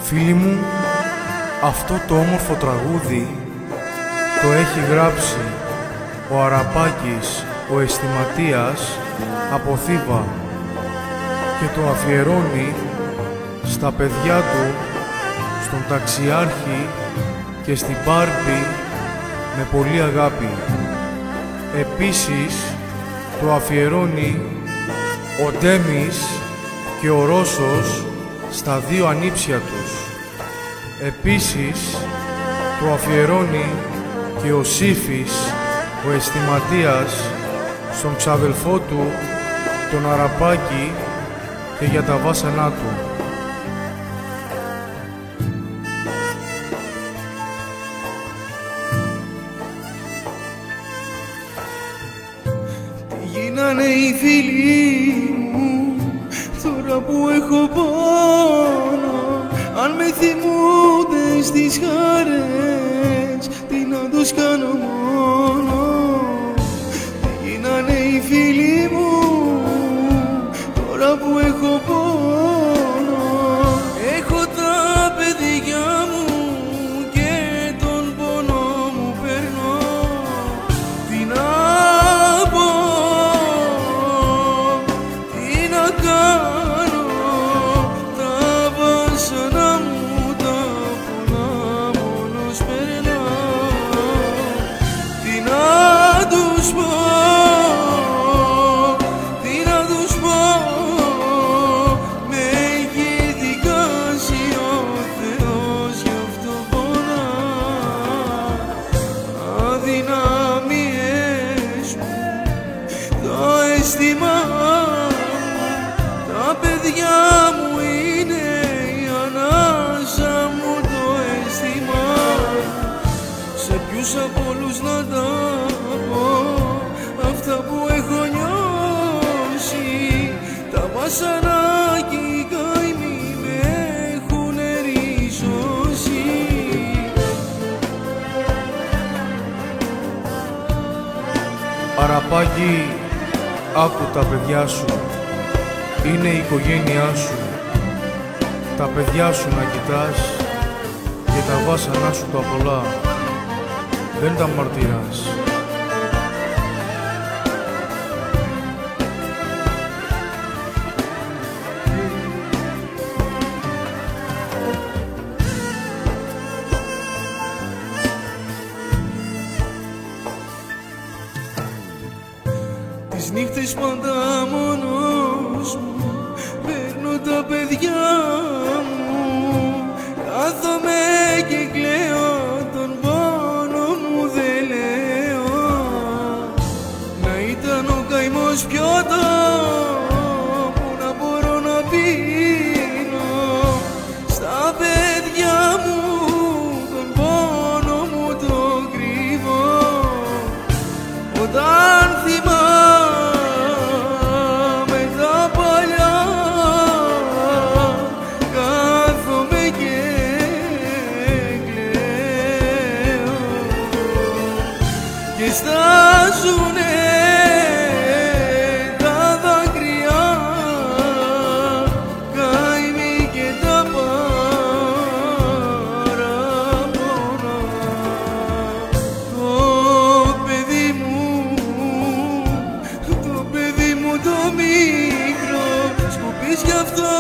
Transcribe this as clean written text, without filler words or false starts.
Φίλοι μου, αυτό το όμορφο τραγούδι το έχει γράψει ο Αραπάκης, ο αισθηματίας από Θήβα και το αφιερώνει στα παιδιά του, στον Ταξιάρχη και στην Μπάρμπη με πολύ αγάπη. Επίσης το αφιερώνει ο Ντέμις και ο Ρώσος στα δύο ανήψια τους. Επίσης το αφιερώνει και ο Σύφης, ο αισθηματίας, στον ξαδελφό του, τον Αραπάκη, και για τα βάσανά του. Τι γίνανε οι φίλοι μου τώρα που έχω πόνο, αν με θυμούνται στις χαρές, τι να τους κάνω μόνο. Τι γίνανε οι φίλοι μου τώρα που έχω πόνο, έχω τα παιδιά μου και τον πόνο μου παίρνω. Τι να πω, τι να κάνω, τα βάσανα μου τα πολλά μόνος περνάω. Τι να τους πω, τι να τους πω, με έχει δικάσει ο Θεός, γι' αυτό πονάω. Αδυναμίες μου, το αίσθημα μου, τα παιδιά μου είναι η ανάσα μου, το αίσθημα. Σε ποιους από όλους να τα πω αυτά που έχω νιώσει, τα βάσανα και οι καημοί με έχουν ριζώσει. Αραπάκη, άκου τα παιδιά σου, είναι η οικογένειά σου. Τα παιδιά σου να κοιτάς και τα βάσανά σου τα πολλά, δεν τα μαρτυράς. Τις νύχτες πάντα μόνος μου παίρνω τα παιδιά μου, κάθομαι και κλαίω, τον πόνο μου δεν λέω. Να ήταν ο καημός πιωτό που να μπορώ να πίνω, στα παιδιά μου τον πόνο μου το κρύβω. Όταν θυμάμαι τα παλιά, κάθομαι και κλαίω και στάζουνε τα δάκρυα, καημοί και τα παράπονα. Το παιδί μου το μικρό, σκουπίζει γι' αυτό